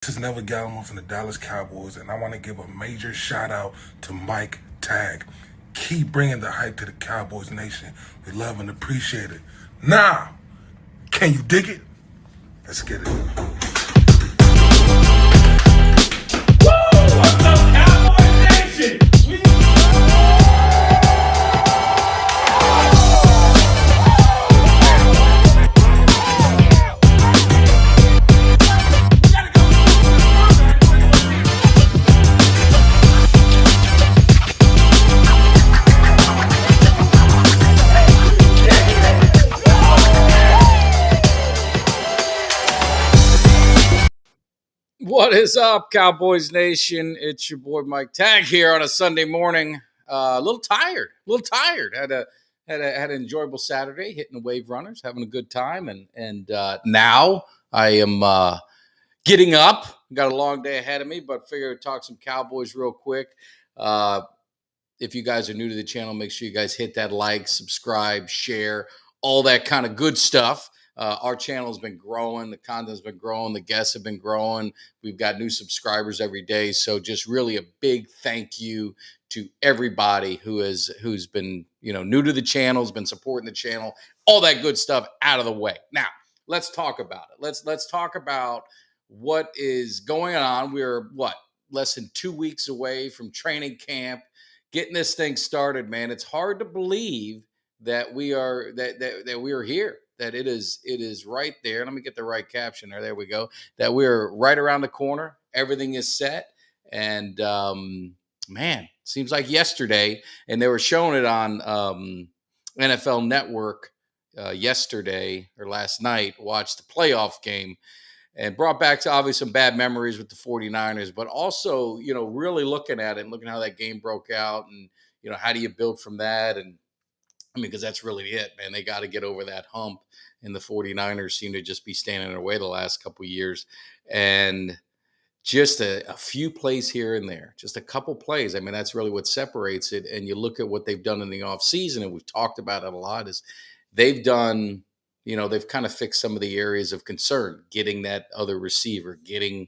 This is Never Gallimore from the Dallas Cowboys, and I want to give a major shout out to Mike Tag. Keep bringing the hype to the Cowboys Nation. We love and appreciate it. Now, can you dig it? Let's get it. What's up, Cowboys Nation? What is up, Cowboys Nation? It's your boy Mike Tag here on a Sunday morning. A little tired. Had an enjoyable Saturday, hitting the wave runners, having a good time, and now I am getting up. Got a long day ahead of me, but figure I'd talk some Cowboys real quick. Uh, if you guys are new to the channel, make sure you guys hit that like, subscribe, share, all that kind of good stuff. Our channel has been growing, the content's been growing, the guests have been growing. We've got new subscribers every day, so just really a big thank you to everybody who's been new to the channel, has been supporting the channel, all that good stuff out of the way. Now let's talk about it. Let's talk about what is going on. We're less than 2 weeks away from training camp, getting this thing started, man. It's hard to believe that we are that we are here. That it is right there. Let me get the right caption there. There we go. That we're right around the corner. Everything is set, and man, seems like yesterday. And they were showing it on NFL Network yesterday or last night. Watched the playoff game and brought back to obviously some bad memories with the 49ers, but also, really looking at it and looking how that game broke out and, how do you build from that? And I mean, because that's really it, man. They got to get over that hump. And the 49ers seem to just be standing in their way the last couple of years. And just a few plays here and there, just a couple plays. I mean, that's really what separates it. And you look at what they've done in the offseason, and we've talked about it a lot, is they've done, they've kind of fixed some of the areas of concern, getting that other receiver, getting,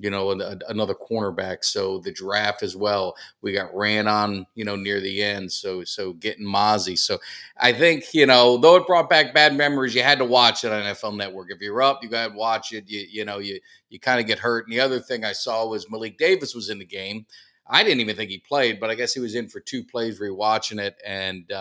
another cornerback. So the draft as well, we got ran on, near the end. So getting Mozzie. So I think, though it brought back bad memories, you had to watch it on NFL Network. If you're up, you got to watch it. You kind of get hurt. And the other thing I saw was Malik Davis was in the game. I didn't even think he played, but I guess he was in for 2 plays rewatching it. And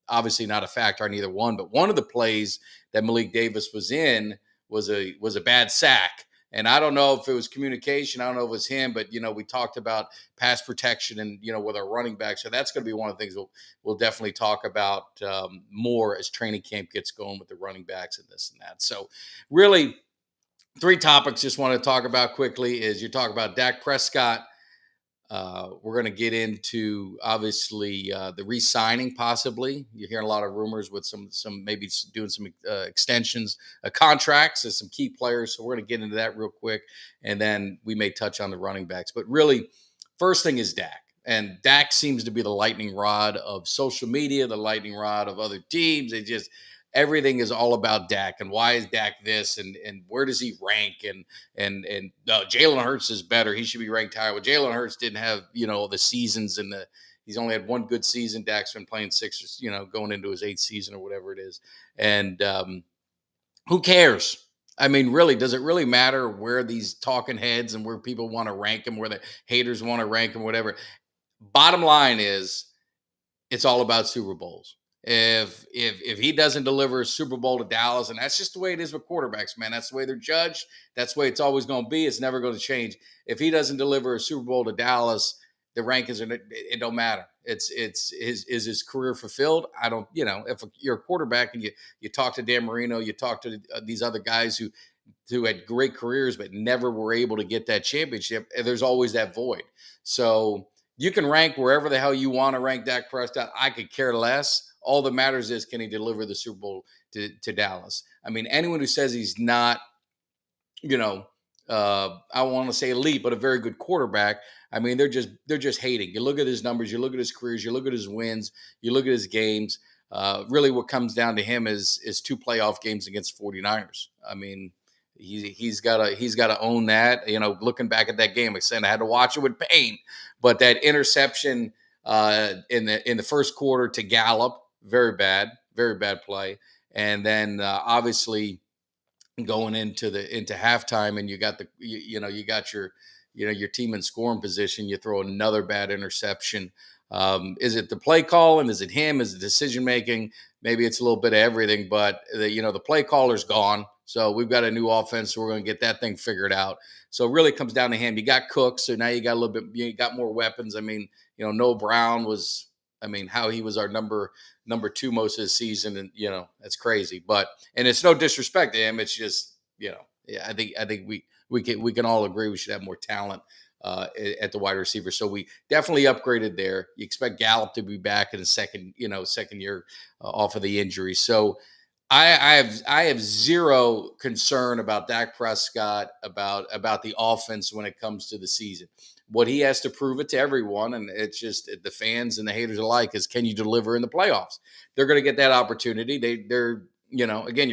obviously not a factor on either one. But one of the plays that Malik Davis was in was a bad sack. And I don't know if it was communication. I don't know if it was him, but we talked about pass protection and with our running back. So that's going to be one of the things we'll definitely talk about more as training camp gets going with the running backs and this and that. So really, 3 topics just want to talk about quickly is you talk about Dak Prescott. We're going to get into obviously the re-signing possibly. You're hearing a lot of rumors with some maybe doing some extensions, contracts as some key players. So we're going to get into that real quick, and then we may touch on the running backs. But really, first thing is Dak. And Dak seems to be the lightning rod of social media, the lightning rod of other teams. It just everything is all about Dak and why is Dak this and where does he rank and Jalen Hurts is better. He should be ranked higher. Well, Jalen Hurts didn't have the seasons and he's only had one good season. Dak's been playing 6, going into his 8th season or whatever it is. And who cares? I mean, really, does it really matter where these talking heads and where people want to rank him, where the haters want to rank him, whatever? Bottom line is, it's all about Super Bowls. If he doesn't deliver a Super Bowl to Dallas, and that's just the way it is with quarterbacks, man. That's the way they're judged. That's the way it's always going to be. It's never going to change. If he doesn't deliver a Super Bowl to Dallas, the rankings are it don't matter. It's is his career fulfilled? I don't. If you're a quarterback and you talk to Dan Marino, you talk to these other guys who had great careers but never were able to get that championship, there's always that void. So you can rank wherever the hell you want to rank Dak Prescott. I could care less. All that matters is, can he deliver the Super Bowl to Dallas? I mean, anyone who says he's not, I want to say elite, but a very good quarterback. I mean, they're just hating. You look at his numbers, you look at his careers, you look at his wins, you look at his games. Really, what comes down to him is 2 playoff games against 49ers. I mean, He's gotta own that. Looking back at that game, I said I had to watch it with pain, but that interception in the first quarter to Gallup, very bad play, and then obviously going into halftime, and you got your team in scoring position. You throw another bad interception. Is it the play call, and is it him? Is it decision making? Maybe it's a little bit of everything, but the play caller's gone. So we've got a new offense. So we're going to get that thing figured out. So it really comes down to him. You got Cook, so now you got a little bit. You got more weapons. I mean, Noah Brown was. I mean, how he was our number two most of the season, and that's crazy. But and it's no disrespect to him. It's just yeah. I think we can all agree we should have more talent at the wide receiver. So we definitely upgraded there. You expect Gallup to be back in the second year off of the injury. So I have zero concern about Dak Prescott, about the offense when it comes to the season. What he has to prove it to everyone, and it's just the fans and the haters alike, is can you deliver in the playoffs? They're going to get that opportunity. They're again,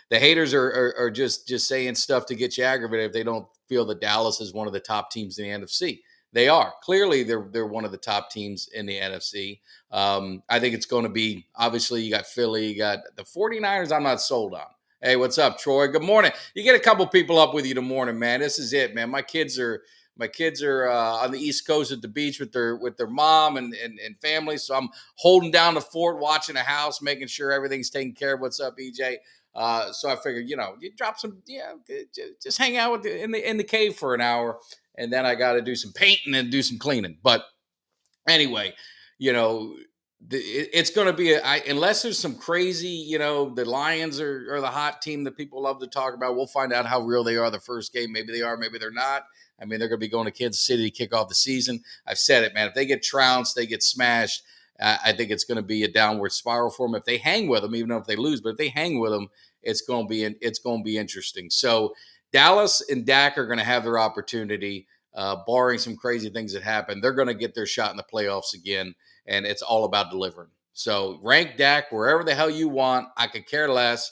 the haters are just saying stuff to get you aggravated if they don't feel that Dallas is one of the top teams in the NFC. They are. Clearly, they're one of the top teams in the NFC. I think it's going to be, obviously, you got Philly, you got the 49ers. I'm not sold on. Hey, what's up, Troy? Good morning. You get a couple people up with you in the morning, man. This is it, man. My kids are on the East Coast at the beach with their mom and family. So I'm holding down the fort, watching the house, making sure everything's taken care of. What's up, EJ? So I figured, you drop some, just hang out in the cave for an hour, and then I got to do some painting and do some cleaning. But anyway, it's going to be unless there's some crazy, the Lions are the hot team that people love to talk about. We'll find out how real they are the first game. Maybe they are, maybe they're not. I mean, they're going to be going to Kansas City to kick off the season. I've said it, man. If they get trounced, they get smashed. I think it's going to be a downward spiral for them. If they hang with them, even though if they lose, but if they hang with them, it's going to be interesting. So Dallas and Dak are going to have their opportunity, barring some crazy things that happen. They're going to get their shot in the playoffs again, and it's all about delivering. So rank Dak wherever the hell you want. I could care less.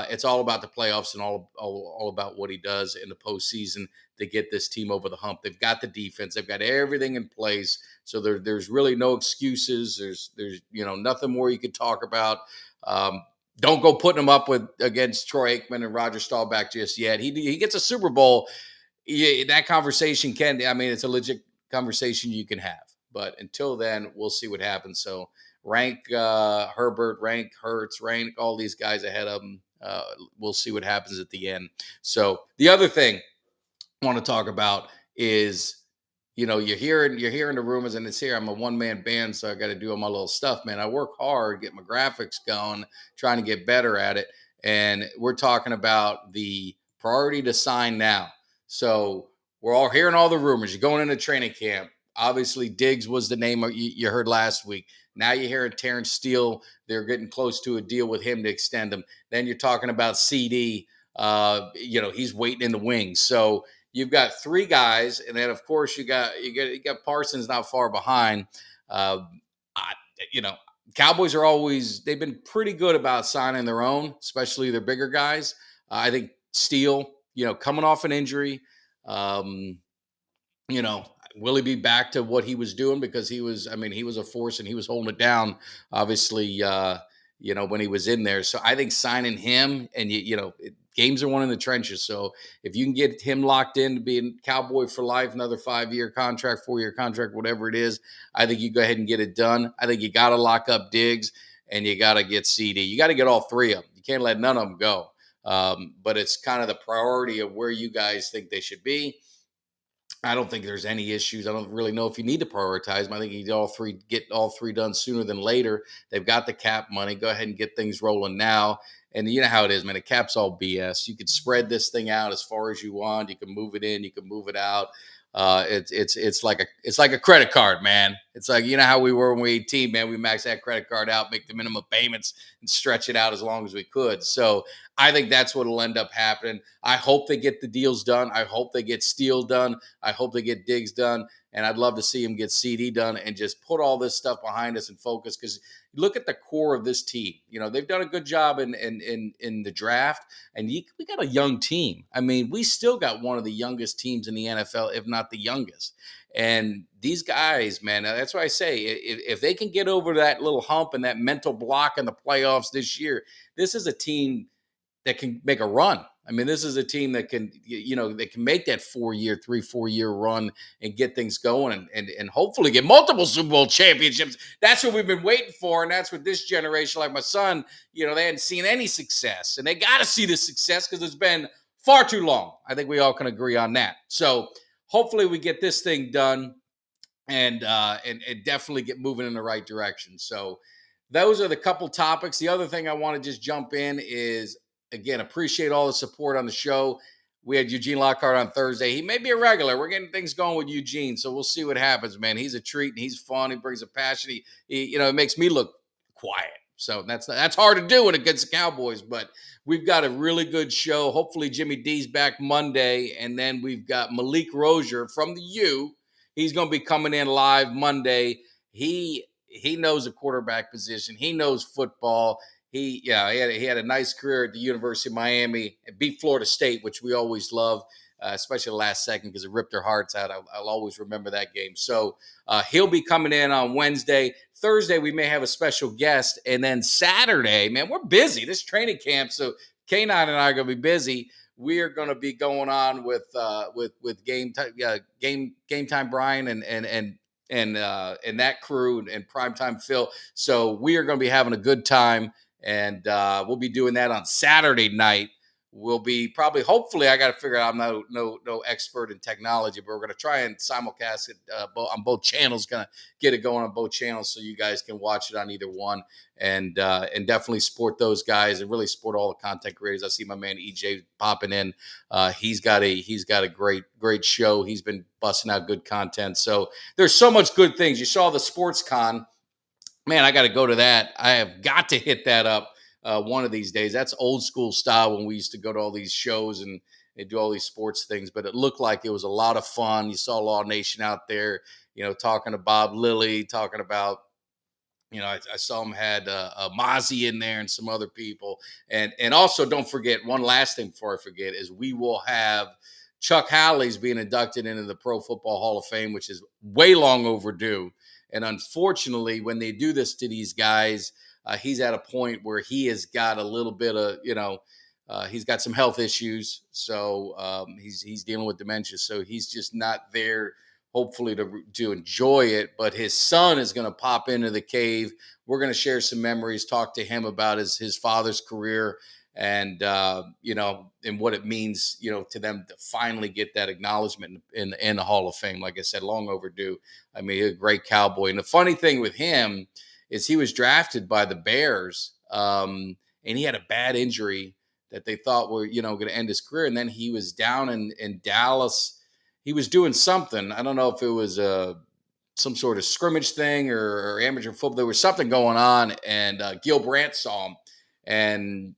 It's all about the playoffs and all about what he does in the postseason to get this team over the hump. They've got the defense. They've got everything in place. So there's really no excuses. There's nothing more you could talk about. Don't go putting him up against Troy Aikman and Roger Staubach just yet. He gets a Super Bowl. That conversation it's a legit conversation you can have. But until then, we'll see what happens. So rank Herbert, rank Hurts, rank all these guys ahead of them. We'll see what happens at the end. So the other thing I want to talk about is, you're hearing the rumors, and it's here. I'm a one-man band, so I got to do all my little stuff, man. I work hard, get my graphics going, trying to get better at it. And we're talking about the priority to sign now. So we're all hearing all the rumors. You're going into training camp. Obviously, Diggs was the name you heard last week. Now you're hearing Terrence Steele. They're getting close to a deal with him to extend him. Then you're talking about CD. He's waiting in the wings. So you've got three guys, and then of course you got Parsons not far behind. Cowboys they've been pretty good about signing their own, especially their bigger guys. I think Steele, coming off an injury, will he be back to what he was doing? Because he was a force and he was holding it down, obviously, when he was in there. So I think signing him, and games are won in the trenches. So if you can get him locked in to be a Cowboy for life, another 5-year contract, 4-year contract, whatever it is, I think you go ahead and get it done. I think you got to lock up Diggs, and you got to get CD. You got to get all three of them. You can't let none of them go. But it's kind of the priority of where you guys think they should be. I don't think there's any issues. I don't really know if you need to prioritize them. I think you get all three done sooner than later. They've got the cap money. Go ahead and get things rolling now. And you know how it is, man. The cap's all BS. You could spread this thing out as far as you want. You can move it in. You can move it out. It's like a credit card, man. It's like, how we were when we were 18, man. We maxed that credit card out, make the minimum payments, and stretch it out as long as we could. So I think that's what will end up happening. I hope they get the deals done. I hope they get Steele done. I hope they get Diggs done. And I'd love to see him get CD done and just put all this stuff behind us and focus. Because look at the core of this team. They've done a good job in the draft, and we got a young team. I mean, we still got one of the youngest teams in the NFL, if not the youngest. And these guys, man, that's why I say if they can get over that little hump and that mental block in the playoffs this year, this is a team that can make a run. I mean, this is a team that can, they can make that 4-year run and get things going and hopefully get multiple Super Bowl championships. That's what we've been waiting for. And that's what this generation, like my son, they hadn't seen any success. And they got to see the success because it's been far too long. I think we all can agree on that. So hopefully we get this thing done and definitely get moving in the right direction. So those are the couple topics. The other thing I want to just jump in is, again, appreciate all the support on the show. We had Eugene Lockhart on Thursday. He may be a regular. We're getting things going with Eugene, so we'll see what happens, man. He's a treat, and he's fun. He brings a passion. He it makes me look quiet. So that's hard to do when it gets the Cowboys, but we've got a really good show. Hopefully Jimmy D's back Monday, and then we've got Malik Rozier from the U. He's going to be coming in live Monday. He knows the quarterback position. He knows football. He had a nice career at the University of Miami and beat Florida State, which we always love, especially the last second because it ripped their hearts out. I'll always remember that game. So he'll be coming in on Wednesday. Thursday, we may have a special guest. And then Saturday, man, we're busy. This training camp, so K9 and I are going to be busy. We are going to be going on with game time Brian and that crew and primetime Phil. So we are going to be having a good time. And we'll be doing that on Saturday night. We'll be hopefully, I got to figure out, I'm no expert in technology, but we're going to try and simulcast it on both channels, going to get it going on both channels so you guys can watch it on either one and definitely support those guys and really support all the content creators. I see my man EJ popping in. He's got a great show. He's been busting out good content. So there's so much good things. You saw the Sports Con. Man, I got to go to that. I have got to hit that up one of these days. That's old school style when we used to go to all these shows and do all these sports things. But it looked like it was a lot of fun. You saw Law Nation out there, talking to Bob Lilly, talking about, I saw him had Mozzie in there and some other people. And also, don't forget, one last thing before I forget, is we will have Chuck Howley's being inducted into the Pro Football Hall of Fame, which is way long overdue. And unfortunately, when they do this to these guys, he's at a point where he has got a little bit of, he's got some health issues. So he's dealing with dementia. So he's just not there, hopefully, to enjoy it. But his son is going to pop into the cave. We're going to share some memories, talk to him about his father's career and, and what it means, to them to finally get that acknowledgement in the Hall of Fame. Like I said, long overdue. I mean, a great Cowboy. And the funny thing with him is he was drafted by the Bears, and he had a bad injury that they thought were, going to end his career. And then he was down in Dallas. He was doing something. I don't know if it was some sort of scrimmage thing or amateur football. There was something going on, and Gil Brandt saw him. And,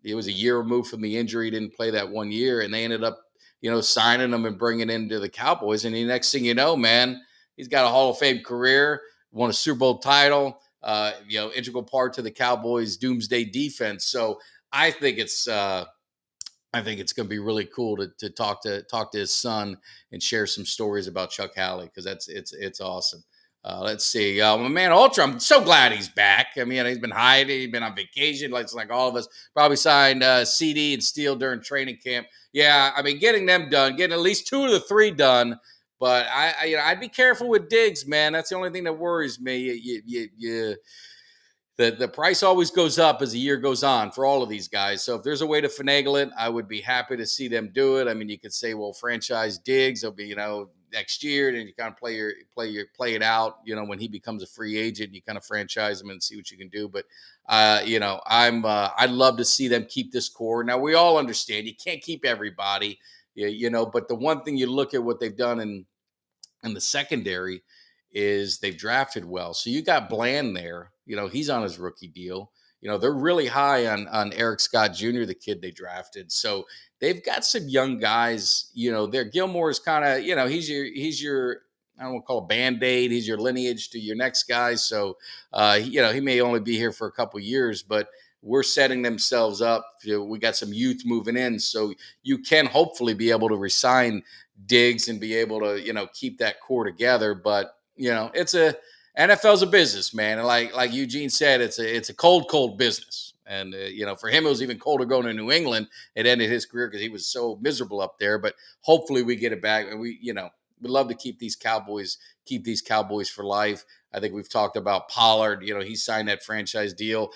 it was a year removed from the injury. He didn't play that 1 year, and they ended up, signing him and bringing him into the Cowboys. And the next thing you know, man, he's got a Hall of Fame career, won a Super Bowl title, integral part to the Cowboys' doomsday defense. So I think it's going to be really cool to talk to his son and share some stories about Chuck Howley because it's awesome. Let's see. My man Ultra, I'm so glad he's back. I mean, he's been hiding. He's been on vacation, like all of us. Probably signed CD and Steele during training camp. Yeah, I mean, getting them done, getting at least 2 of the 3 done. But I'd be careful with Diggs, man. That's the only thing that worries me. The price always goes up as the year goes on for all of these guys. So if there's a way to finagle it, I would be happy to see them do it. I mean, you could say, well, franchise Diggs, it'll be, next year, and you kind of play it out, when he becomes a free agent, you kind of franchise him and see what you can do. But, I'd love to see them keep this core. Now, we all understand you can't keep everybody, but the one thing you look at what they've done in the secondary is they've drafted well. So you got Bland there, he's on his rookie deal. They're really high on Eric Scott Jr., the kid they drafted. So they've got some young guys, there. Gilmore is kind of, he's your I don't want to call it a Band-Aid. He's your lineage to your next guy. So, he may only be here for a couple years, but we're setting themselves up. We got some youth moving in, so you can hopefully be able to resign Diggs and be able to, keep that core together. But, it's NFL's a business, man. And like Eugene said, it's a cold business. And for him, it was even colder going to New England. It ended his career because he was so miserable up there. But hopefully, we get it back, and we'd love to keep these Cowboys for life. I think we've talked about Pollard. He signed that franchise deal.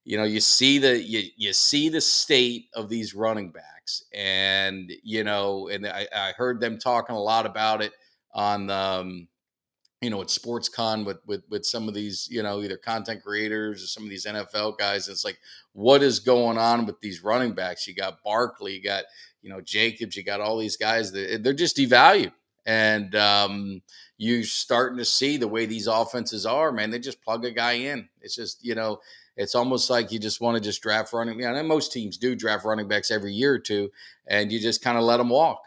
You see the state of these running backs, and and I heard them talking a lot about it on at SportsCon with some of these, either content creators or some of these NFL guys. It's like, what is going on with these running backs? You got Barkley, you got, Jacobs, you got all these guys that they're just devalued. And you're starting to see the way these offenses are, man. They just plug a guy in. It's just, it's almost like you just want to just draft running. And most teams do draft running backs every year or two, and you just kind of let them walk.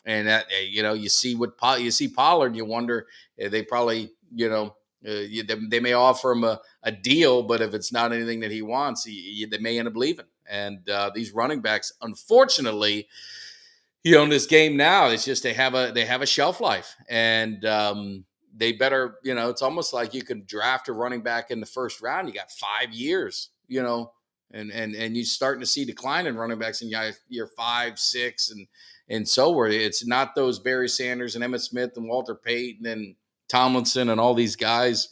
And that, you see Pollard, and you wonder, they probably, they may offer him a deal, but if it's not anything that he wants, they may end up leaving. And these running backs, unfortunately, in this game now, it's just they have a shelf life, and they better, it's almost like you can draft a running back in the first round. You got 5 years, and you're starting to see decline in running backs in year 5, 6, and so where it's not those Barry Sanders and Emmitt Smith and Walter Payton and Tomlinson and all these guys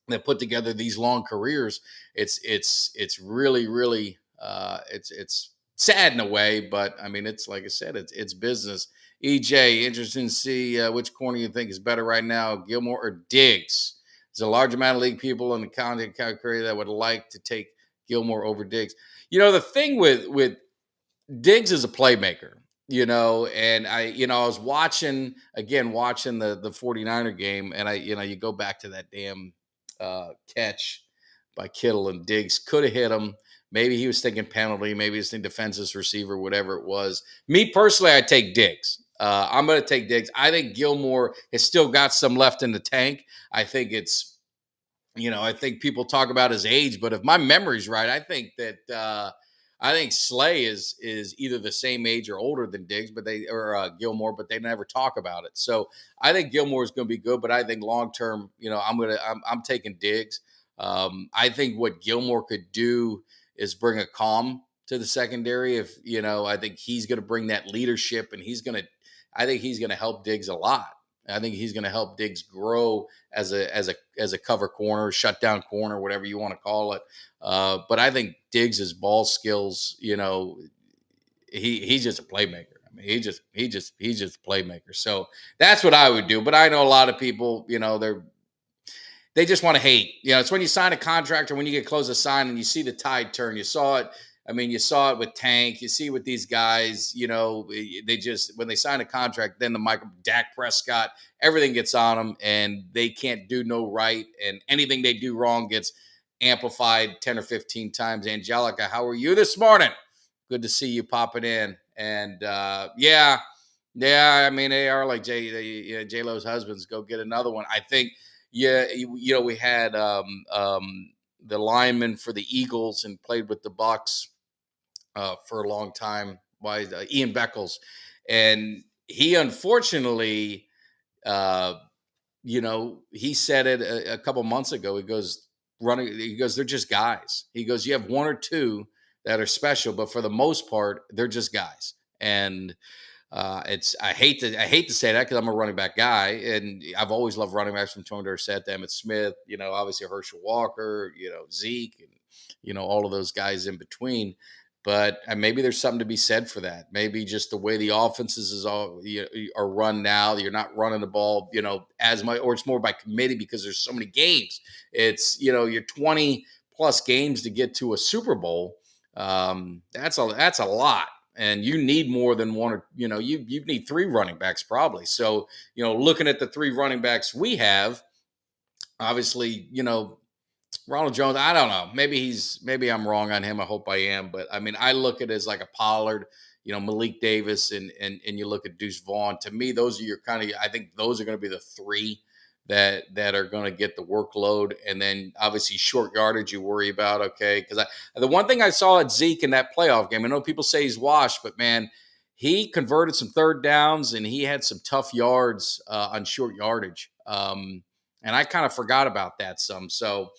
that put together these long careers. It's really, really it's sad in a way, but I mean, it's like I said, it's business. EJ, interesting to see which corner you think is better right now, Gilmore or Diggs. There's a large amount of league people in the content category that would like to take Gilmore over Diggs. The thing with Diggs is a playmaker, and I was watching the 49er game, and you go back to that damn catch by Kittle, and Diggs could have hit him. Maybe he was thinking penalty, maybe he was thinking defensive receiver, whatever it was. Me personally, I take Diggs. I'm going to take Diggs. I think Gilmore has still got some left in the tank. I think I think people talk about his age, but if my memory's right, I think Slay is either the same age or older than Diggs, Gilmore, but they never talk about it. So I think Gilmore is going to be good, but I think long term, I'm taking Diggs. I think what Gilmore could do is bring a calm to the secondary. If I think he's going to bring that leadership, and I think he's going to help Diggs a lot. I think he's going to help Diggs grow as a cover corner, shutdown corner, whatever you want to call it. But I think Diggs's ball skills, he's just a playmaker. I mean, he's just a playmaker. So that's what I would do. But I know a lot of people, they just want to hate. It's when you sign a contract or when you get close to sign and you see the tide turn. You saw it. I mean, you saw it with Tank. You see with these guys, they just, when they sign a contract, then Dak Prescott, everything gets on them, and they can't do no right. And anything they do wrong gets amplified 10 or 15 times. Angelica, how are you this morning? Good to see you popping in. And yeah, I mean, they are like J-Lo's husbands. Go get another one. I think, we had the lineman for the Eagles and played with the Bucks for a long time, by Ian Beckles. And he unfortunately, he said it a couple months ago. He goes, they're just guys. He goes, you have one or two that are special, but for the most part, they're just guys. And I hate to say that because I'm a running back guy, and I've always loved running backs from Tony Dorsett to Emmitt Smith, obviously Herschel Walker, Zeke, and, all of those guys in between. But maybe there's something to be said for that. Maybe just the way the offenses are run now, you're not running the ball, as much, or it's more by committee because there's so many games. It's, you're 20 plus games to get to a Super Bowl. That's a lot. And you need more than one, or, you need 3 running backs probably. So, looking at the 3 running backs we have, obviously, Ronald Jones, I don't know. Maybe I'm wrong on him. I hope I am. But I mean, I look at it as like a Pollard. Malik Davis and you look at Deuce Vaughn. To me, those are your I think those are going to be the three that are going to get the workload. And then obviously short yardage you worry about, okay? Because the one thing I saw at Zeke in that playoff game, I know people say he's washed, but man, he converted some third downs and he had some tough yards on short yardage. And I kind of forgot about that some. So,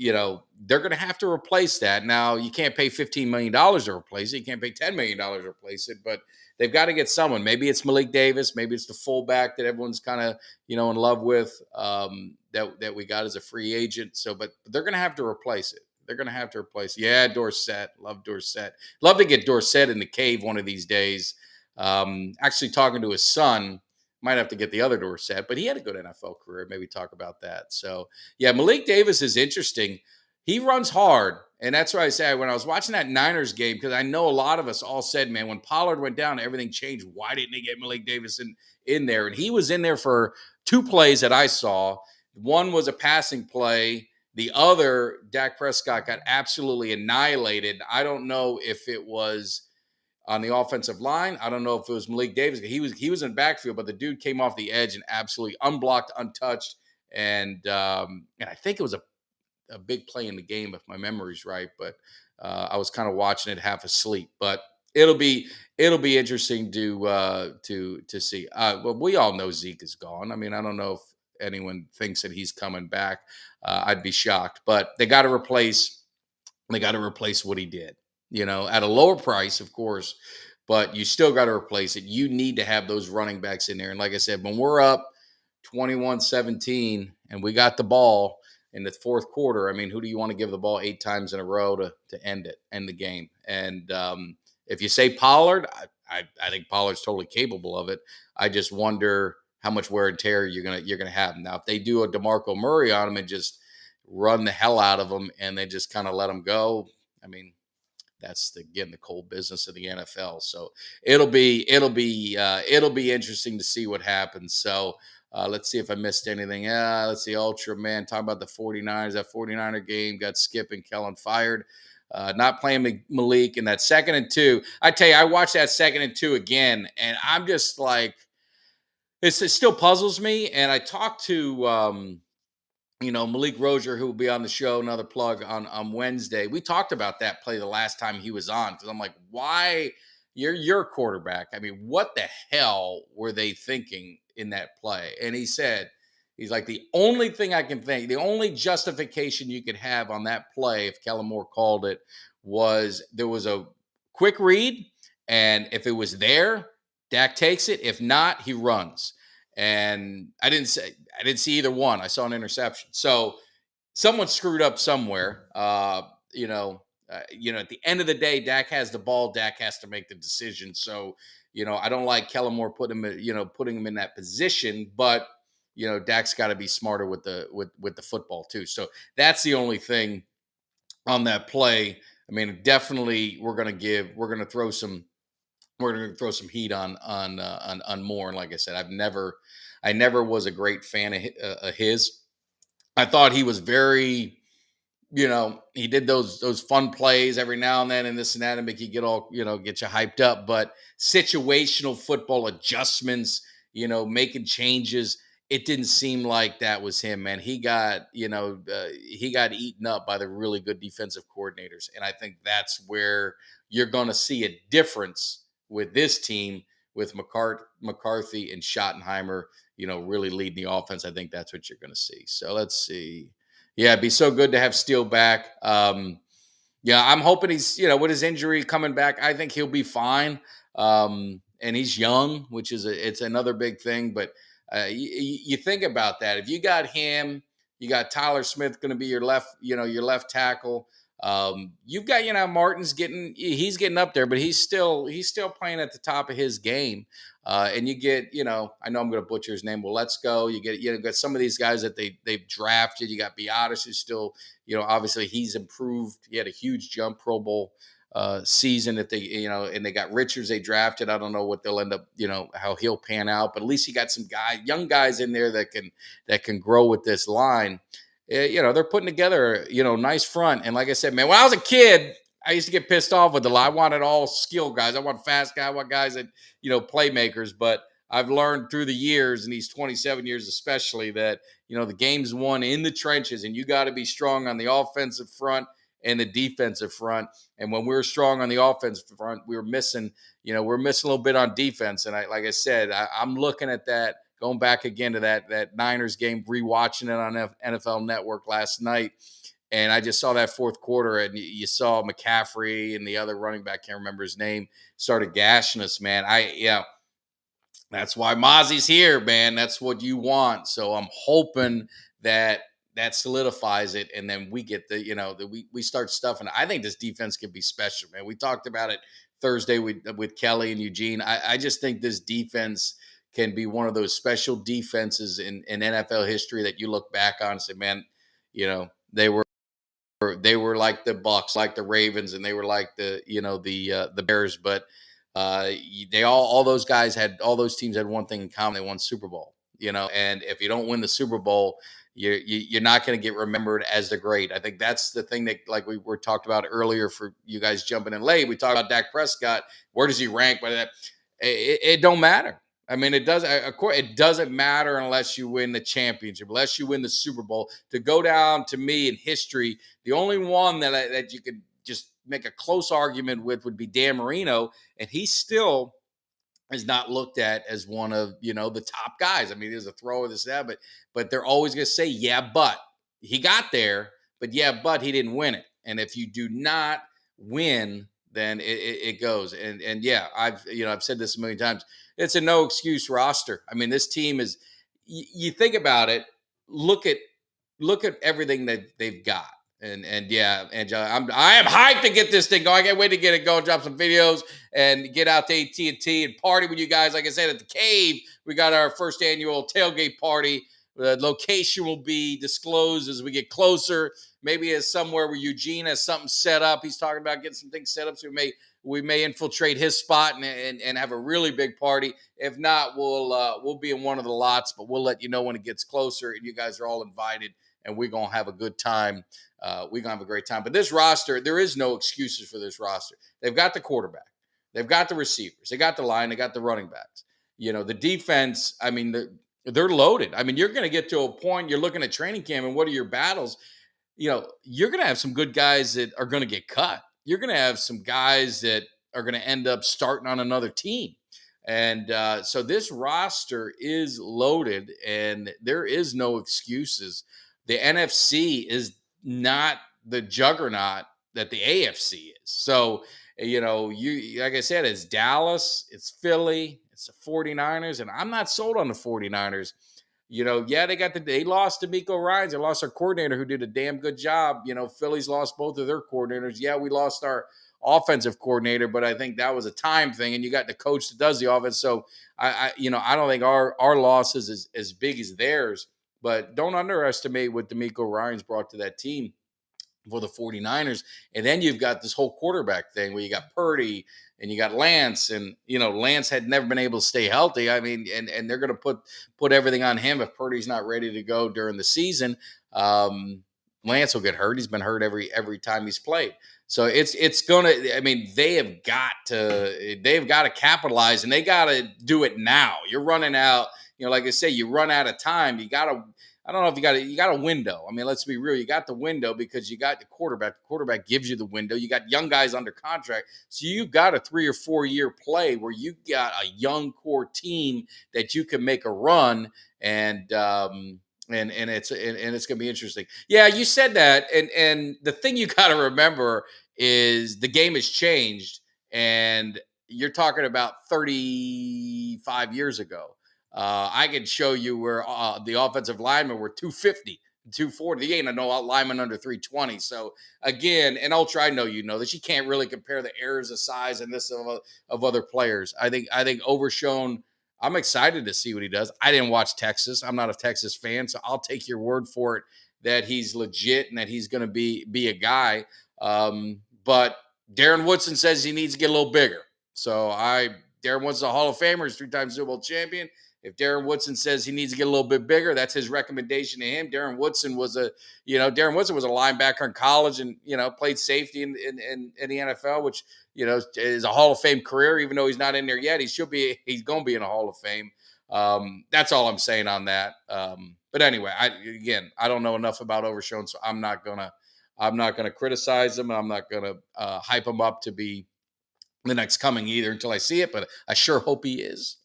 they're going to have to replace that. Now, you can't pay $15 million to replace it. You can't pay $10 million to replace it, but they've got to get someone. Maybe it's Malik Davis. Maybe it's the fullback that everyone's kind of, in love with that we got as a free agent. So, but they're going to have to replace it. They're going to have to replace it. Yeah, Dorsett. Love Dorsett. Love to get Dorsett in the cave one of these days. Actually talking to his son. Might have to get the other Dorsett, but he had a good NFL career. Maybe talk about that. So, yeah, Malik Davis is interesting. He runs hard, and that's why I say when I was watching that Niners game, because I know a lot of us all said, man, when Pollard went down, everything changed. Why didn't they get Malik Davis in there? And he was in there for two plays that I saw. One was a passing play. The other, Dak Prescott got absolutely annihilated. I don't know if it was on the offensive line. I don't know if it was Malik Davis. He was in backfield, but the dude came off the edge and absolutely unblocked, untouched. And I think it was a big play in the game, if my memory's right. But I was kind of watching it half asleep. But it'll be interesting to see. Well, we all know Zeke is gone. I mean, I don't know if anyone thinks that he's coming back. I'd be shocked. But they got to replace what he did. At a lower price, of course, but you still got to replace it. You need to have those running backs in there. And like I said, when we're up 21-17 and we got the ball in the fourth quarter, I mean, who do you want to give the ball 8 times in a row to end the game? And if you say Pollard, I think Pollard's totally capable of it. I just wonder how much wear and tear you're gonna have. Now, if they do a DeMarco Murray on him and just run the hell out of him and they just kind of let him go, I mean, that's the cold business of the NFL. So it'll be interesting to see what happens. So let's see if I missed anything. Let's see. Ultra man, talking about the 49ers. That 49er game got Skip and Kellen fired. Not playing Malik in that 2nd and 2. I tell you, I watched that 2nd and 2 again, and I'm just like, it still puzzles me. And I talked to Malik Rozier, who will be on the show, another plug on Wednesday. We talked about that play the last time he was on, because I'm like, why? You're a quarterback. I mean, what the hell were they thinking in that play? And he's like, the only thing I can think, the only justification you could have on that play, if Kellen Moore called it, was there was a quick read, and if it was there, Dak takes it. If not, he runs. And I didn't see either one. I saw an interception. So someone screwed up somewhere. At the end of the day, Dak has the ball. Dak has to make the decision. So, I don't like Kellen Moore putting him in that position, but Dak's got to be smarter with the football too. So that's the only thing on that play. I mean, definitely we're going to throw some heat on Moore. And like I said, I never was a great fan of his. I thought he was very, he did those fun plays every now and then and this and that and make you get you hyped up. But situational football adjustments, making changes, it didn't seem like that was him, man. He got eaten up by the really good defensive coordinators. And I think that's where you're going to see a difference with this team, with McCarthy and Schottenheimer, really leading the offense. I think that's what you're going to see. So let's see. Yeah, it'd be so good to have Steele back. I'm hoping he's, with his injury coming back, I think he'll be fine. And he's young, which is it's another big thing. But you think about that. If you got him, you got Tyler Smith going to be your left tackle. You've got, Martin's he's getting up there, but he's still playing at the top of his game. And you get, I know I'm going to butcher his name. Well, let's go. You get, got some of these guys that they've drafted. You got Biotis, who's still, obviously he's improved. He had a huge jump Pro Bowl season if they, and they got Richards they drafted. I don't know what they'll end up, how he'll pan out, but at least you got some young guys in there that can grow with this line. They're putting together, nice front. And like I said, man, when I was a kid, I used to get pissed off with the line. I wanted all skill guys. I want fast guys. I want guys that, playmakers. But I've learned through the years, and these 27 years especially, that, the game's won in the trenches, and you got to be strong on the offensive front and the defensive front. And when we were strong on the offensive front, we were missing, we're missing a little bit on defense. And like I said, I'm looking at that, going back again to that Niners game, rewatching it on NFL Network last night. And I just saw that fourth quarter, and you saw McCaffrey and the other running back, can't remember his name, started gashing us, man. That's why Mozzie's here, man. That's what you want. So I'm hoping that solidifies it, and then we get we start stuffing. I think this defense could be special, man. We talked about it Thursday with Kelly and Eugene. I just think this defense can be one of those special defenses in NFL history that you look back on and say, man, they were like the Bucks, like the Ravens, and they were like the Bears. But they all those guys had, all those teams had one thing in common: they won Super Bowl. And if you don't win the Super Bowl, you're not going to get remembered as the great. I think that's the thing that, like we were talked about earlier, for you guys jumping in late. We talked about Dak Prescott. Where does he rank by that? It don't matter. I mean, it doesn't matter unless you win the championship, unless you win the Super Bowl. To go down, to me, in history, the only one that you could just make a close argument with would be Dan Marino, and he still is not looked at as one of the top guys. I mean, there's a thrower, this, that, but they're always going to say, yeah, but he got there, but yeah, but he didn't win it. And if you do not win, then it goes. And yeah, I've said this a million times. It's a no excuse roster. I mean, this team is. You think about it. Look at everything that they've got. And yeah, Angela, I am hyped to get this thing going. I can't wait to get it going, drop some videos, and get out to AT&T and party with you guys. Like I said, at the Cave, we got our first annual tailgate party. The location will be disclosed as we get closer. Maybe it's somewhere where Eugene has something set up. He's talking about getting some things set up, so we may infiltrate his spot and have a really big party. If not, we'll be in one of the lots, but we'll let you know when it gets closer, and you guys are all invited, and we're going to have a good time. We're going to have a great time. But this roster, there is no excuses for this roster. They've got the quarterback. They've got the receivers. They got the line. They got the running backs. The defense, I mean, they're loaded. I mean, you're going to get to a point, you're looking at training camp, and what are your battles? You're going to have some good guys that are going to get cut. You're going to have some guys that are going to end up starting on another team. And so this roster is loaded, and there is no excuses. The NFC is not the juggernaut that the AFC is. So, you like I said, it's Dallas, it's Philly, it's the 49ers, and I'm not sold on the 49ers. Yeah, they lost D'Amico Ryans. They lost our coordinator who did a damn good job. Philly's lost both of their coordinators. Yeah, we lost our offensive coordinator, but I think that was a time thing, and you got the coach that does the offense. So I don't think our loss is as big as theirs, but don't underestimate what D'Amico Ryans brought to that team for the 49ers. And then you've got this whole quarterback thing where you got Purdy and you got Lance, and Lance had never been able to stay healthy. I mean, and they're going to put everything on him if Purdy's not ready to go during the season. Lance will get hurt. He's been hurt every time he's played. So it's gonna. I mean, they've got to capitalize, and they got to do it now. You're running out. Like I say, you run out of time. You got to. I don't know if you got a window. I mean, let's be real. You got the window because you got the quarterback. The quarterback gives you the window. You got young guys under contract. So you've got a 3 or 4 year play where you got a young core team that you can make a run, and it's going to be interesting. Yeah, you said that. And the thing you got to remember is the game has changed, and you're talking about 35 years ago. I could show you where the offensive linemen were 250, 240. He ain't no lineman under 320. So again, and Ultra, I know that you can't really compare the errors of size and this of other players. I think Overshown. I'm excited to see what he does. I didn't watch Texas. I'm not a Texas fan, so I'll take your word for it that he's legit and that he's going to be a guy. But Darren Woodson says he needs to get a little bigger. So I Darren Woodson's a Hall of Famer, he's 3-time Super Bowl champion. If Darren Woodson says he needs to get a little bit bigger, that's his recommendation to him. Darren Woodson was a linebacker in college and, played safety in the NFL, which, is a Hall of Fame career, even though he's not in there yet. He's going to be in a Hall of Fame. That's all I'm saying on that. But anyway, I don't know enough about Overshown, so I'm not gonna criticize him. I'm not gonna hype him up to be the next coming either until I see it. But I sure hope he is.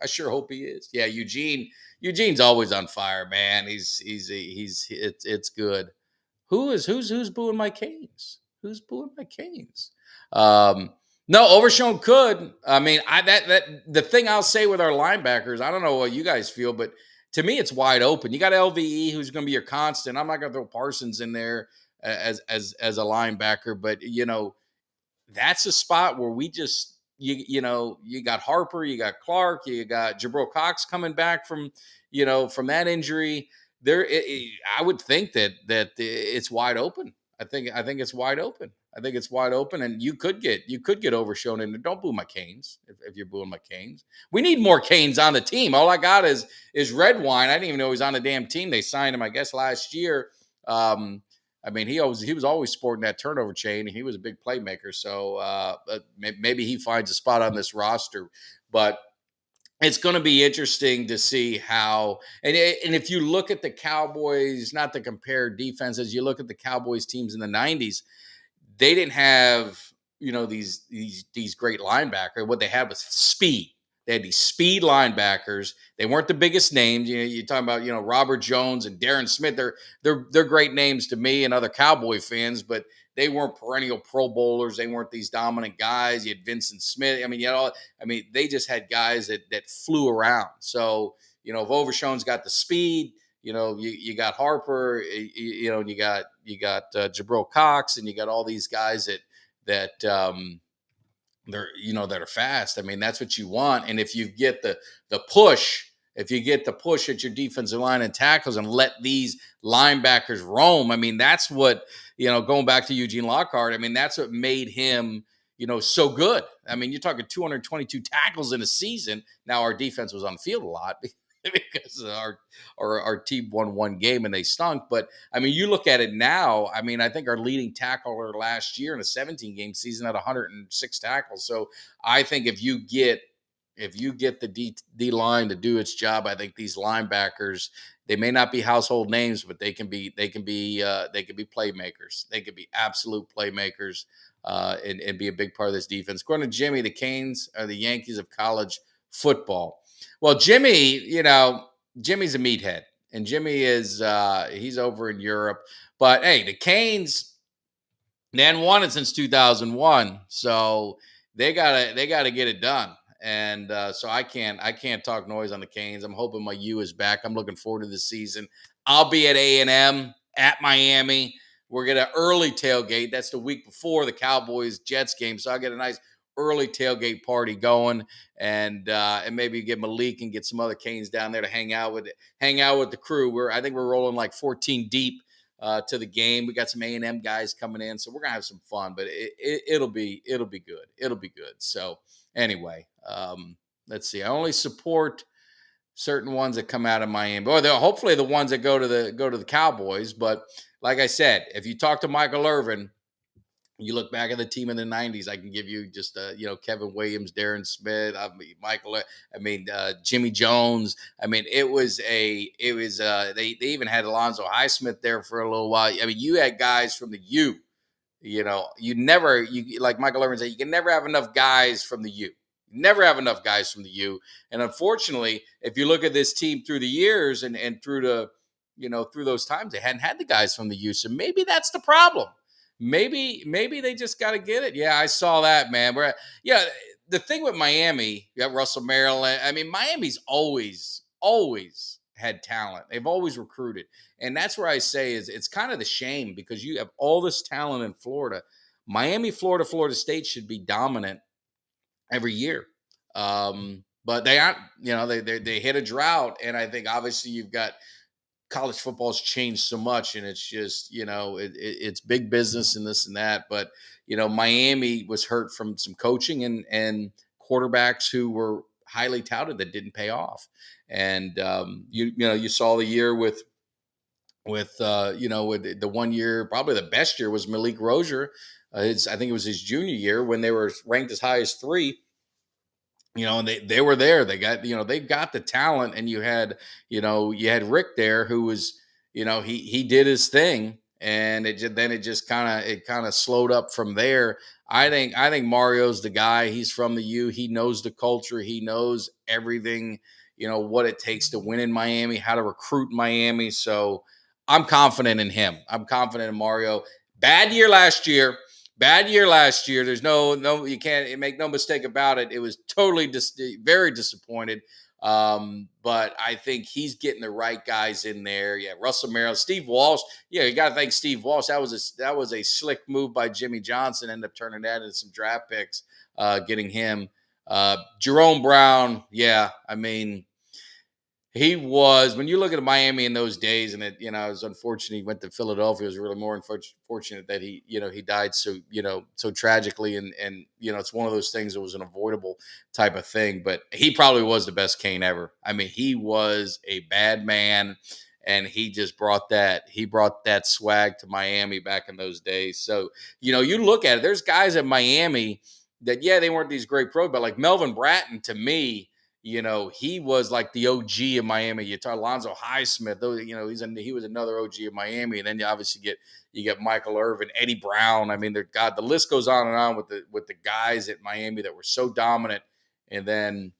Yeah, Eugene's always on fire, man. It's good. Who's booing my Canes? Who's booing my Canes? No, Overshown could. I mean, the thing I'll say with our linebackers, I don't know what you guys feel, but to me, it's wide open. You got LVE, who's going to be your constant. I'm not going to throw Parsons in there as a linebacker, but that's a spot where we just you got Harper, you got Clark, you got Jabril Cox coming back from that injury. I would think that it's wide open. I think it's wide open. And you could get Overshown in there. Don't boo my Canes if you're booing my Canes. We need more Canes on the team. All I got is Red Wine. I didn't even know he was on the damn team. They signed him, I guess, last year. I mean, he was always sporting that turnover chain, and he was a big playmaker. So maybe he finds a spot on this roster. But it's going to be interesting to see how. And if you look at the Cowboys, not to compare defenses, you look at the Cowboys teams in the '90s. They didn't have these great linebackers. What they had was speed. They had these speed linebackers. They weren't the biggest names. You're talking about Robert Jones and Darren Smith. They're great names to me and other Cowboy fans, but they weren't perennial Pro Bowlers. They weren't these dominant guys. You had Vincent Smith. I mean, they just had guys that flew around. So if Overshown's got the speed, you got Harper, you got Jabril Cox, and you got all these guys that that are fast. I mean, that's what you want. And if you get the push, at your defensive line and tackles and let these linebackers roam, I mean, that's what, going back to Eugene Lockhart, I mean, that's what made him, so good. I mean, you're talking 222 tackles in a season. Now our defense was on the field a lot because our team won one game and they stunk. But I mean, you look at it now. I mean, I think our leading tackler last year in a 17-game season had 106 tackles. So I think if you get the D line to do its job, I think these linebackers, they may not be household names, but they can be playmakers. They could be absolute playmakers and be a big part of this defense. According to Jimmy, the Canes are the Yankees of college football. Well, Jimmy's a meathead, and Jimmy is he's over in Europe. But hey, the Canes, they hadn't won it since 2001, so they gotta get it done. And so I can't talk noise on the Canes. I'm hoping my U is back. I'm looking forward to this season. I'll be at A&M at Miami. We're gonna early tailgate. That's the week before the Cowboys Jets game, so I'll get a nice early tailgate party going, and maybe get Malik and get some other Canes down there to hang out with the crew. I think we're rolling like 14 deep to the game. We got some A&M guys coming in, so we're gonna have some fun. But it'll be good. It'll be good. So anyway, let's see. I only support certain ones that come out of Miami, or hopefully the ones that go to the Cowboys. But like I said, if you talk to Michael Irvin, you look back at the team in the '90s. I can give you just Kevin Williams, Darren Smith, Jimmy Jones. I mean, they even had Alonzo Highsmith there for a little while. I mean, you had guys from the U. Like Michael Irvin said, you can never have enough guys from the U. Never have enough guys from the U. And unfortunately, if you look at this team through the years and through those times, they hadn't had the guys from the U. So maybe that's the problem. Maybe they just got to get it. Yeah, I saw that, man. The thing with Miami, you got Russell Maryland. I mean, Miami's always had talent. They've always recruited. And that's where I say it's kind of the shame, because you have all this talent in Florida. Miami, Florida State should be dominant every year. But they aren't, they hit a drought. And I think obviously you've got college football's changed so much, and it's just, it's big business and this and that. But, Miami was hurt from some coaching and quarterbacks who were highly touted that didn't pay off. And you saw the year with with the 1 year, probably the best year was Malik Rozier. I think it was his junior year when they were ranked as high as 3. And they were there. They got, they got the talent, and you had Rick there, who was, he did his thing, and it just kind of slowed up from there. I think Mario's the guy. He's from the U. He knows the culture. He knows everything, what it takes to win in Miami, how to recruit Miami. So I'm confident in him. I'm confident in Mario. Bad year last year. Bad year last year. There's no, you can't make no mistake about it. It was totally very disappointed. But I think he's getting the right guys in there. Yeah, Russell Merrill, Steve Walsh. Yeah, you got to thank Steve Walsh. That was a slick move by Jimmy Johnson. Ended up turning that into some draft picks, getting him. Jerome Brown. Yeah, I mean, he was, when you look at Miami in those days, and it was unfortunate he went to Philadelphia. It was really more unfortunate that he died so tragically, and it's one of those things that was an avoidable type of thing. But he probably was the best Kane ever. I mean, he was a bad man, and he brought that swag to Miami back in those days. So you look at it. There's guys at Miami that, they weren't these great pros, but like Melvin Bratton, to me. He was like the OG of Miami. You talk Alonzo Highsmith, he was another OG of Miami. And then you obviously get Michael Irvin, Eddie Brown. I mean, the list goes on and on with the guys at Miami that were so dominant, and then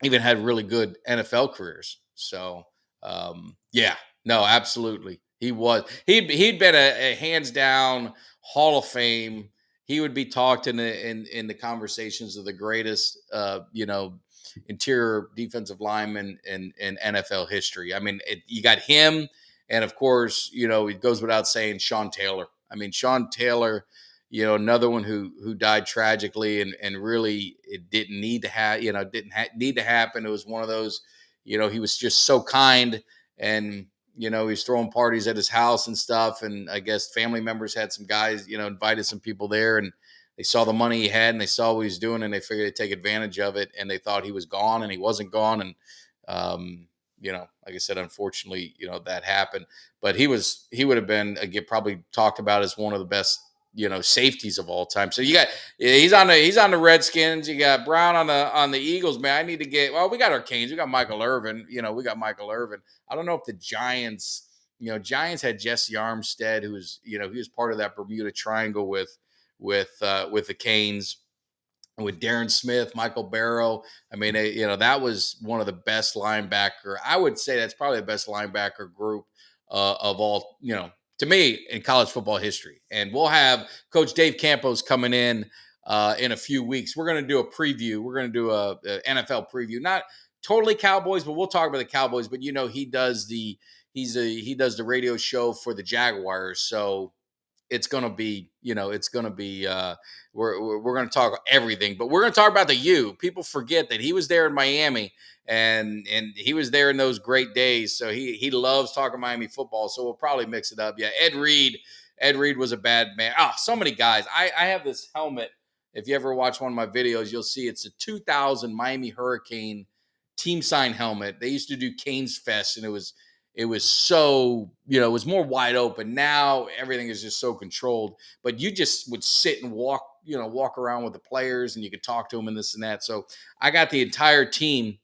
even had really good NFL careers. So no, absolutely. He'd been a hands down Hall of Fame. He would be talked in the conversations of the greatest, interior defensive lineman in NFL history. I mean, you got him, and of course, it goes without saying, Sean Taylor. I mean, Sean Taylor, another one who died tragically, and really it didn't need to need to happen. It was one of those, he was just so kind, and he was throwing parties at his house and stuff, and I guess family members had some guys, invited some people there, and they saw the money he had, and they saw what he was doing, and they figured they'd take advantage of it, and they thought he was gone, and he wasn't gone. And, like I said, unfortunately, that happened. But he would have been, again, probably talked about as one of the best, safeties of all time. So he's on the Redskins. You got Brown on the Eagles, man. I need to we got our Canes. We got Michael Irvin. I don't know if the Giants, Giants had Jesse Armstead, who was, he was part of that Bermuda Triangle with the Canes, with Darren Smith, Michael Barrow. I mean, that was one of the best linebacker. I would say that's probably the best linebacker group of all, to me, in college football history. And we'll have Coach Dave Campos coming in a few weeks. We're going to do a preview. We're going to do a NFL preview, not totally Cowboys, but we'll talk about the Cowboys. But he does the radio show for the Jaguars, so it's going to be, we're going to talk everything, but we're going to talk about the U. People forget that he was there in Miami, and he was there in those great days. So he loves talking Miami football. So we'll probably mix it up. Yeah. Ed Reed was a bad man. So many guys. I have this helmet. If you ever watch one of my videos, you'll see it's a 2000 Miami Hurricane team sign helmet. They used to do Canes Fest, and it was so, it was more wide open. Now everything is just so controlled, but you just would sit and walk around with the players, and you could talk to them and this and that. So I got the entire team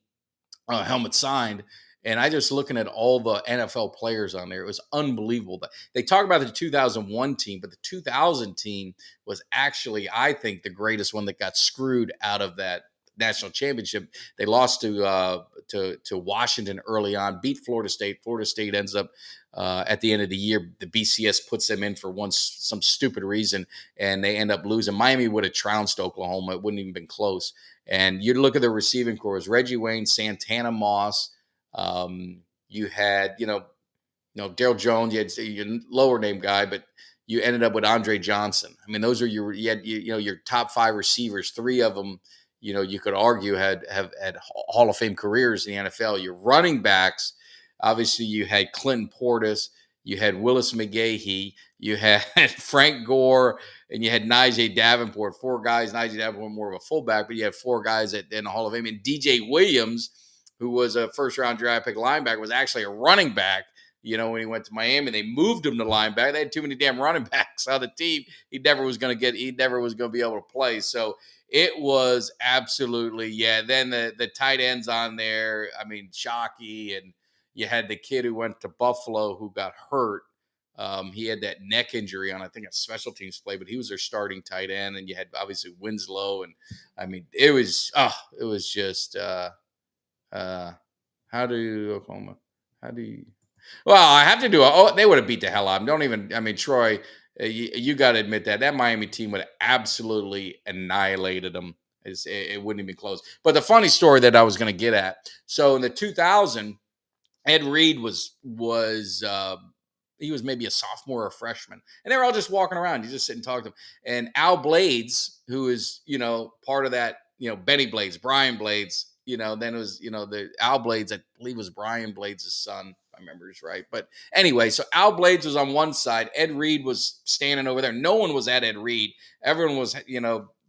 helmet signed, and I just looking at all the NFL players on there. It was unbelievable. They talk about the 2001 team, but the 2000 team was actually, I think, the greatest one that got screwed out of that national championship. They lost to Washington early on, beat Florida State. Florida State ends up at the end of the year, the BCS puts them in for some stupid reason, and they end up losing. Miami would have trounced Oklahoma. It wouldn't even been close. And you look at the receiving corps: Reggie Wayne, Santana Moss. You had, Daryl Jones. You had your lower name guy, but you ended up with Andre Johnson. I mean, those are your top 5 receivers. 3 of them, you could argue have Hall of Fame careers in the NFL. Your running backs, obviously, you had Clinton Portis, you had Willis McGahee, you had Frank Gore, and you had Najee Davenport. Four guys. Najee Davenport more of a fullback, but you had four guys in the Hall of Fame. And DJ Williams, who was a first-round draft pick linebacker, was actually a running back. When he went to Miami, they moved him to linebacker. They had too many damn running backs on the team. He never was going to be able to play. So it was absolutely, yeah. Then the tight ends on there. I mean, Shockey, and you had the kid who went to Buffalo who got hurt. He had that neck injury on, I think, a special teams play, but he was their starting tight end. And you had obviously Winslow, and I mean, it was just how do Oklahoma? How do you? Well, I have to do they would have beat the hell out of them. Troy, you got to admit that Miami team would have absolutely annihilated them. It wouldn't even be close. But the funny story that I was going to get at, so in the 2000, Ed Reed was he was maybe a sophomore or a freshman, and they were all just walking around. You just sit and talk to them. And Al Blades, who is part of that, Benny Blades, Brian Blades, then it was the Al Blades, I believe was Brian Blades' son, if I remember is right. But anyway, so Al Blades was on one side, Ed Reed was standing over there. No one was at Ed Reed. Everyone was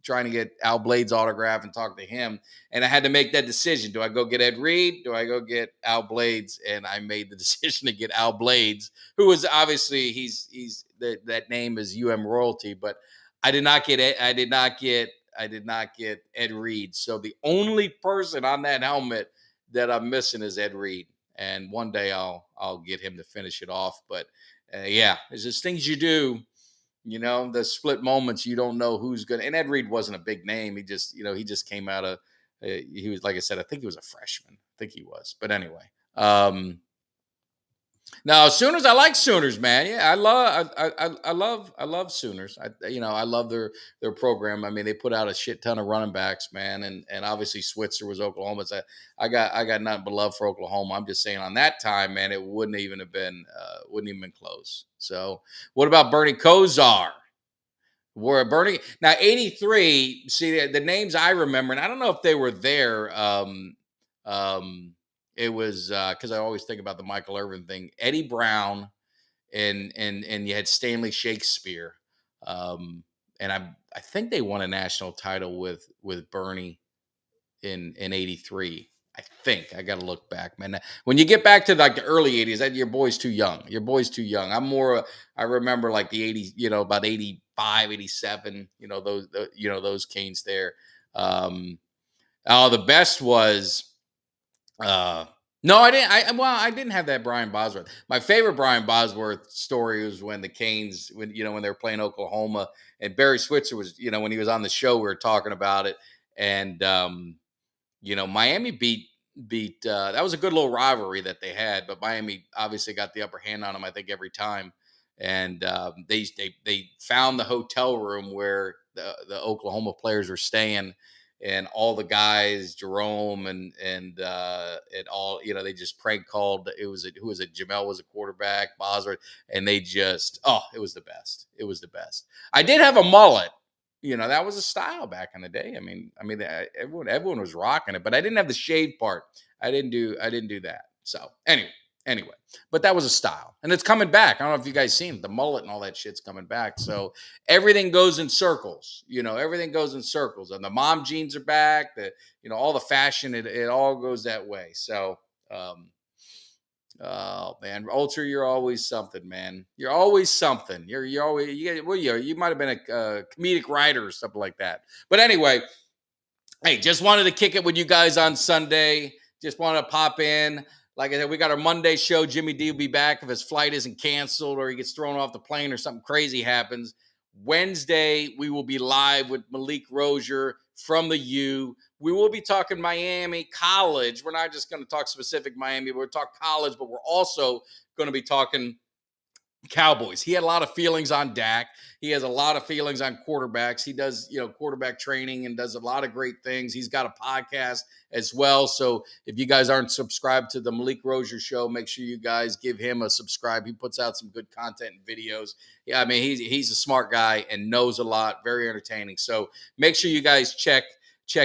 trying to get Al Blades' autograph and talk to him. And I had to make that decision. Do I go get Ed Reed? Do I go get Al Blades? And I made the decision to get Al Blades, who was obviously that name is UM royalty, but I did not get Ed Reed. So the only person on that helmet that I'm missing is Ed Reed. And one day I'll get him to finish it off. But yeah, there's just things you do. The split moments, you don't know who's going to. And Ed Reed wasn't a big name. He just, he just came out of, he was, like I said, I think he was a freshman. I think he was. But anyway. Now, Sooners, I like Sooners, man. Yeah, I love Sooners. I love their program. I mean, they put out a shit ton of running backs, man, and obviously Switzer was Oklahoma. So I got nothing but love for Oklahoma. I'm just saying, on that time, man, it wouldn't even been close. So, what about Bernie Kosar? Were Bernie now 83? See the names I remember, and I don't know if they were there. It was because I always think about the Michael Irvin thing. Eddie Brown and you had Stanley Shakespeare, and I think they won a national title with Bernie in '83. I think I got to look back, man. When you get back to like the early '80s, that your boy's too young. Your boy's too young. I'm more. I remember like the '80s, about '85, '87. Those Canes there. The best was. No, I didn't. I didn't have that Brian Bosworth. My favorite Brian Bosworth story was when the Canes, when they were playing Oklahoma, and Barry Switzer was, when he was on the show, we were talking about it, and Miami beat. That was a good little rivalry that they had, but Miami obviously got the upper hand on them, I think, every time, and they found the hotel room where the Oklahoma players were staying. And all the guys, Jerome and all, they just prank called. Who was it? Jamel was a quarterback, Bosworth, and they just, it was the best. It was the best. I did have a mullet. That was a style back in the day. I mean, everyone was rocking it, but I didn't have the shave part. I didn't do that. So anyway, but that was a style, and it's coming back. I don't know if you guys seen it. The mullet and all that shit's coming back. So everything goes in circles. Everything goes in circles, and the mom jeans are back. All the fashion, it all goes that way. So, oh man, Ultra, you're always something, man. You're always something. You're always you might have been a comedic writer or something like that. But anyway, hey, just wanted to kick it with you guys on Sunday. Just wanted to pop in. Like I said, we got our Monday show. Jimmy D will be back if his flight isn't canceled or he gets thrown off the plane or something crazy happens. Wednesday, we will be live with Malik Rozier from the U. We will be talking Miami college. We're not just going to talk specific Miami. We're talk college, but we're also going to be talking Cowboys. He had a lot of feelings on Dak. He has a lot of feelings on quarterbacks. He does, quarterback training and does a lot of great things. He's got a podcast as well. So if you guys aren't subscribed to the Malik Rozier show, make sure you guys give him a subscribe. He puts out some good content and videos. Yeah, I mean, he's a smart guy and knows a lot. Very entertaining. So make sure you guys check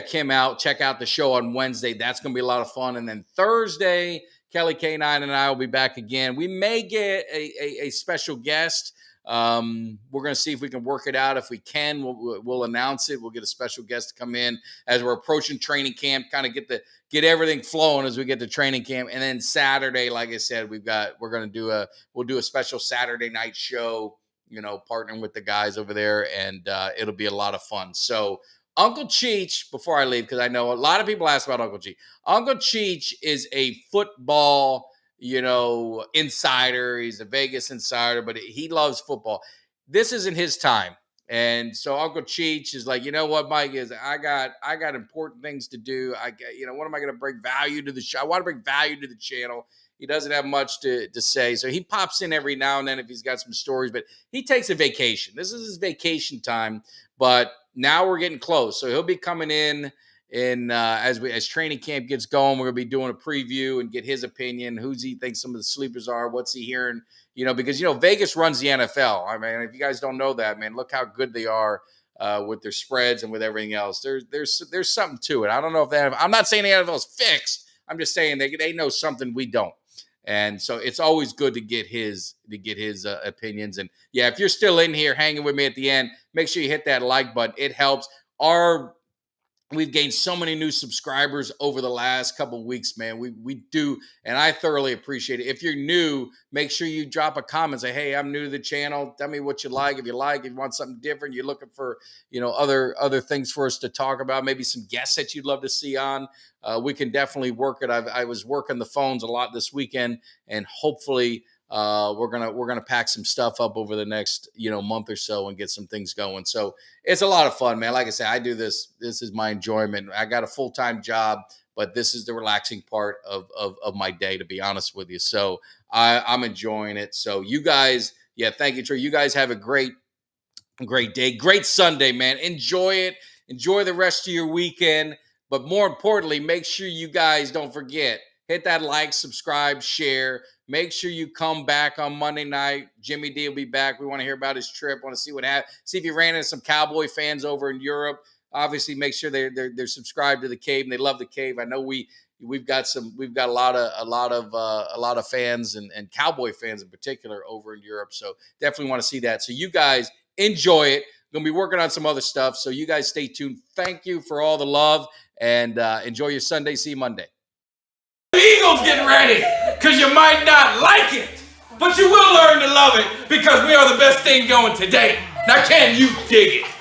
him out. Check out the show on Wednesday. That's going to be a lot of fun. And then Thursday, Kelly K9 and I will be back again. We may get a special guest. We're going to see if we can work it out. If we can, we'll announce it. We'll get a special guest to come in as we're approaching training camp, kind of get everything flowing as we get to training camp. And then Saturday, like I said, we'll do a special Saturday night show, partnering with the guys over there, and it'll be a lot of fun. So Uncle Cheech, before I leave, because I know a lot of people ask about Uncle Cheech. Uncle Cheech is a football, insider. He's a Vegas insider, but he loves football. This isn't his time. And so Uncle Cheech is like, you know what, Mike, I got important things to do. What am I going to bring value to the show? I want to bring value to the channel. He doesn't have much to say. So he pops in every now and then if he's got some stories, but he takes a vacation. This is his vacation time, but now we're getting close. So he'll be coming in as training camp gets going. We're going to be doing a preview and get his opinion. Who's he thinks some of the sleepers are? What's he hearing? Because Vegas runs the NFL. I mean, if you guys don't know that, man, look how good they are with their spreads and with everything else. There's something to it. I don't know if I'm not saying the NFL is fixed. I'm just saying they know something we don't. And so it's always good to get his opinions. And yeah, if you're still in here hanging with me at the end, make sure you hit that like button. It helps. We've gained so many new subscribers over the last couple of weeks, man. We do, and I thoroughly appreciate it. If you're new, make sure you drop a comment. Say, hey, I'm new to the channel. Tell me what you like. If you want something different, you're looking for, other things for us to talk about. Maybe some guests that you'd love to see on. We can definitely work it. I was working the phones a lot this weekend, and hopefully we're gonna pack some stuff up over the next month or so and get some things going. So it's a lot of fun, man. Like I said, I do this. This is my enjoyment. I got a full-time job, but this is the relaxing part of my day, to be honest with you. So I'm enjoying it. So you guys, thank you, Trey. You guys have a great day, great Sunday, man. Enjoy it. Enjoy the rest of your weekend. But more importantly, make sure you guys don't forget, hit that like, subscribe, share. Make sure you come back on Monday night. Jimmy D will be back. We want to hear about his trip. Want to see what happened. See if he ran into some Cowboy fans over in Europe. Obviously, make sure they're subscribed to the Cave and they love the Cave. I know we've got a lot of fans and Cowboy fans in particular over in Europe. So definitely want to see that. So you guys enjoy it. Going to be working on some other stuff. So you guys stay tuned. Thank you for all the love and enjoy your Sunday. See you Monday. Eagles getting ready, because you might not like it, but you will learn to love it, because we are the best thing going today. Now, can you dig it?